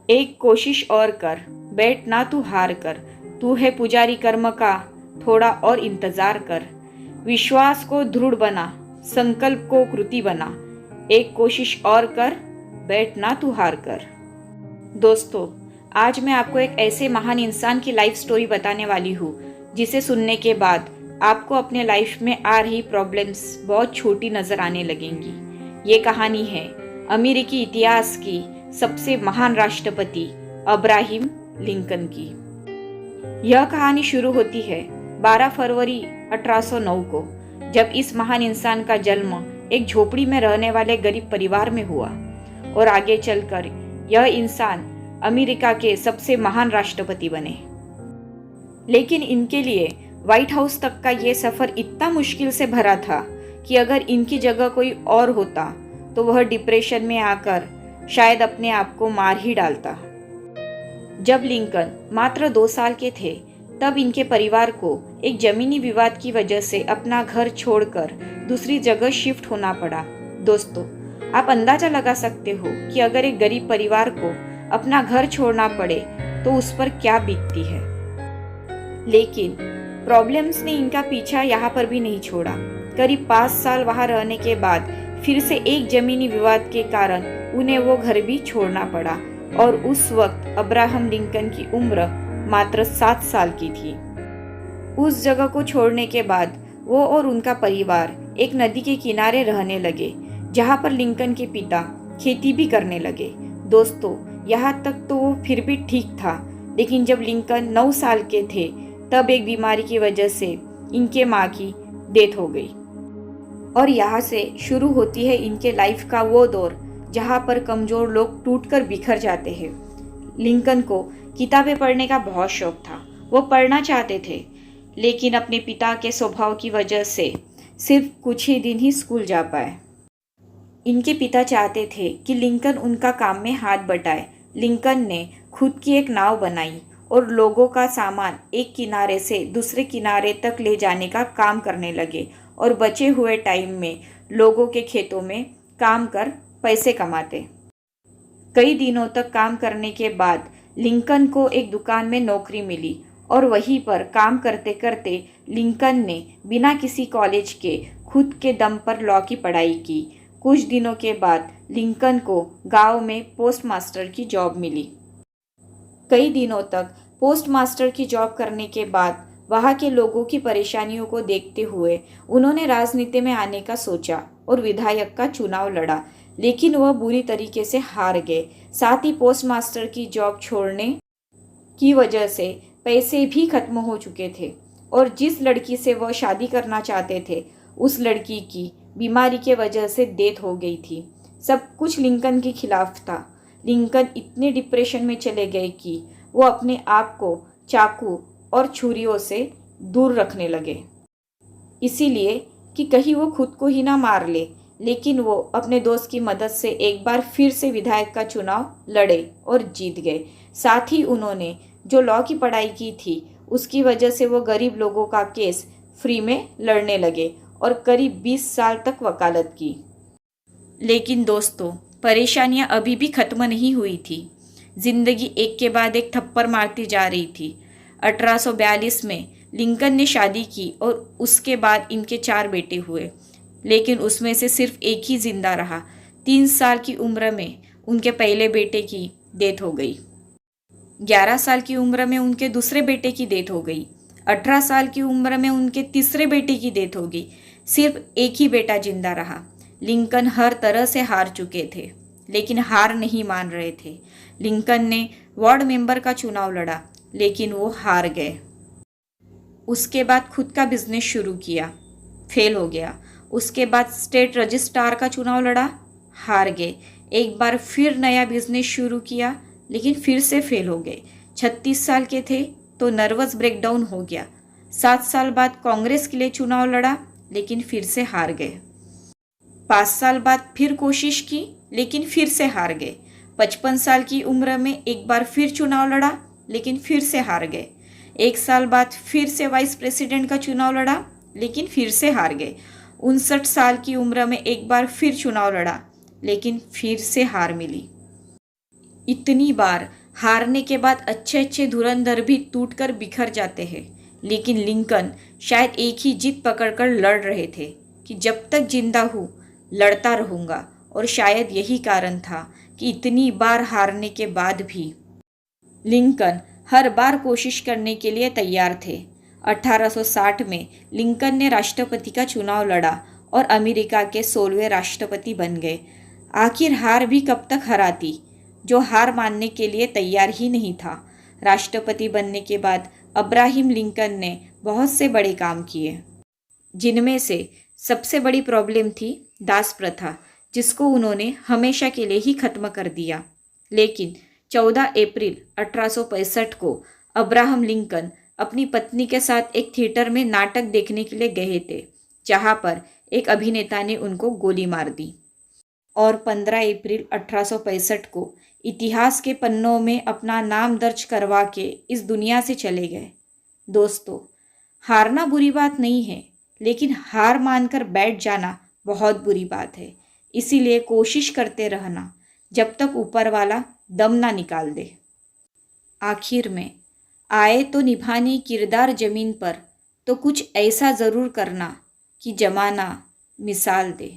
एक कोशिश और कर, बैठ ना तू हार कर, तू है पुजारी कर्म का, थोड़ा और इंतजार कर। विश्वास को दृढ़ बना, संकल्प को कृति बना, एक कोशिश और कर, बैठ ना तू हार कर। दोस्तों, आज मैं आपको एक ऐसे महान इंसान की लाइफ स्टोरी बताने वाली हूँ जिसे सुनने के बाद आपको अपने लाइफ में आ रही प्रॉब्लम्स बहुत छोटी नजर आने लगेंगी। ये कहानी है अमेरिकी इतिहास की सबसे महान राष्ट्रपति अब्राहम लिंकन की। यह कहानी शुरू होती है 12 फरवरी 1809 को, जब इस महान इंसान का जन्म एक झोपड़ी में रहने वाले गरीब परिवार में हुआ और आगे चलकर यह इंसान अमेरिका के सबसे महान राष्ट्रपति बने। लेकिन इनके लिए व्हाइट हाउस तक का ये सफर इतना मुश्किल से भरा था कि अगर इनकी जगह कोई और होता तो वह डिप्रेशन में आकर शायद अपने आप को मार ही डालता। जब लिंकन मात्र 2 साल के थे तब इनके परिवार को एक जमीनी विवाद की वजह से अपना घर छोड़कर दूसरी जगह शिफ्ट होना पड़ा। दोस्तों, आप अंदाजा लगा सकते हो कि अगर एक गरीब परिवार को अपना घर छोड़ना पड़े तो उस पर क्या बीतती है। लेकिन प्रॉब्लम्स ने इनका पीछा यहाँ पर भी नहीं छोड़ा। करीब 5 साल वहाँ रहने के बाद फिर से एक जमीनी विवाद के कारण उन्हें वो घर भी छोड़ना पड़ा और उस वक्त अब्राहम लिंकन की उम्र मात्र 7 साल की थी। उस जगह को छोड़ने के बाद वो और उनका परिवार एक नदी के किनारे रहने लगे, जहाँ पर लिंकन के पिता खेती भी करने लगे। दोस्तों, यहाँ तक तो वो फिर भी ठीक था, लेकिन जब लिंकन 9 साल के थे तब एक बीमारी की वजह से इनके माँ की डेथ हो गई और यहाँ से शुरू होती है इनके लाइफ का वो दौर जहाँ पर कमजोर लोग टूटकर बिखर जाते हैं। लिंकन को किताबें पढ़ने का बहुत शौक था। वो पढ़ना चाहते थे, लेकिन अपने पिता के स्वभाव की वजह से सिर्फ कुछ ही दिन ही स्कूल जा पाए। इनके पिता चाहते थे कि लिंकन उनका काम में हाथ बटाए। लिंकन ने खुद की एक नाव बनाई और लोगों का सामान एक किनारे से दूसरे किनारे तक ले जाने का काम करने लगे और बचे हुए टाइम में लोगों के खेतों में काम कर पैसे कमाते। कई दिनों तक काम करने के बाद लिंकन को एक दुकान में नौकरी मिली और वहीं पर काम करते करते लिंकन ने बिना किसी कॉलेज के खुद के दम पर लॉ की पढ़ाई की। कुछ दिनों के बाद लिंकन को गांव में पोस्ट मास्टर की जॉब मिली। कई दिनों तक पोस्ट मास्टर की जॉब करने के बाद वहाँ के लोगों की परेशानियों को देखते हुए उन्होंने राजनीति में आने का सोचा और विधायक का चुनाव लड़ा, लेकिन वह बुरी तरीके से हार गए। साथ ही पोस्ट मास्टर की जॉब छोड़ने की वजह से पैसे भी खत्म हो चुके थे और जिस लड़की से वह शादी करना चाहते थे उस लड़की की बीमारी के वजह से डेथ हो गई थी। सब कुछ लिंकन के खिलाफ था। लिंकन इतने डिप्रेशन में चले गए कि वो अपने आप को चाकू और छुरियों से दूर रखने लगे, इसीलिए कि कहीं वो खुद को ही ना मार ले। लेकिन वो अपने दोस्त की मदद से एक बार फिर से विधायक का चुनाव लड़े और जीत गए। साथ ही उन्होंने जो लॉ की पढ़ाई की थी उसकी वजह से वो गरीब लोगों का केस फ्री में लड़ने लगे और करीब 20 साल तक वकालत की। लेकिन दोस्तों, परेशानियां अभी भी खत्म नहीं हुई थी। जिंदगी एक के बाद एक थप्पड़ मारती जा रही थी। 1842 में लिंकन ने शादी की और उसके बाद इनके 4 बेटे हुए, लेकिन उसमें से सिर्फ एक ही जिंदा रहा। 3 साल की उम्र में उनके पहले बेटे की डेथ हो गई। 11 साल की उम्र में उनके दूसरे बेटे की डेथ हो गई। 18 साल की उम्र में उनके तीसरे बेटे की डेथ हो गई। सिर्फ एक ही बेटा जिंदा रहा। लिंकन हर तरह से हार चुके थे, लेकिन हार नहीं मान रहे थे। लिंकन ने वार्ड मेंबर का चुनाव लड़ा, लेकिन वो हार गए। उसके बाद खुद का बिजनेस शुरू किया, फेल हो गया। उसके बाद स्टेट रजिस्ट्रार का चुनाव लड़ा, हार गए। एक बार फिर नया बिजनेस शुरू किया, लेकिन फिर से फेल हो गए। 36 साल के थे तो नर्वस ब्रेकडाउन हो गया। 7 साल बाद कांग्रेस के लिए चुनाव लड़ा, लेकिन फिर से हार गए। 5 साल बाद फिर कोशिश की, लेकिन फिर से हार गए। 55 साल की उम्र में एक बार फिर चुनाव लड़ा, लेकिन फिर से हार गए। 1 साल बाद फिर से वाइस प्रेसिडेंट का चुनाव लड़ा, लेकिन फिर से हार गए। 59 साल की उम्र में एक बार फिर चुनाव लड़ा, लेकिन फिर से हार मिली। इतनी बार हारने के बाद अच्छे अच्छे धुरंधर भी टूटकर बिखर जाते हैं, लेकिन लिंकन शायद एक ही जिद पकड़कर लड़ रहे थे कि जब तक जिंदा हूँ लड़ता रहूँगा। और शायद यही कारण था कि इतनी बार हारने के बाद भी लिंकन हर बार कोशिश करने के लिए तैयार थे। 1860 में लिंकन ने राष्ट्रपति का चुनाव लड़ा और अमेरिका के 16वें राष्ट्रपति बन गए। आखिर हार भी कब तक हराती, जो हार मानने के लिए तैयार ही नहीं था। राष्ट्रपति बनने के बाद अब्राहम लिंकन ने बहुत से बड़े काम किए, जिनमें से सबसे बड़ी प्रॉब्लम थी दास प्रथा, जिसको उन्होंने हमेशा के लिए ही खत्म कर दिया। लेकिन 14 अप्रैल 1865 को अब्राहम लिंकन अपनी पत्नी के साथ एक थिएटर में नाटक देखने के लिए गए थे, जहां पर एक अभिनेता ने उनको गोली मार दी और 15 अप्रैल 1865 को इतिहास के पन्नों में अपना नाम दर्ज करवा के इस दुनिया से चले गए। दोस्तों, हारना बुरी बात नहीं है, लेकिन हार मानकर बैठ जाना बहुत बुरी बात है। इसीलिए कोशिश करते रहना जब तक ऊपर वाला दम ना निकाल दे। आखिर में आए तो निभाने किरदार जमीन पर, तो कुछ ऐसा ज़रूर करना कि जमाना मिसाल दे।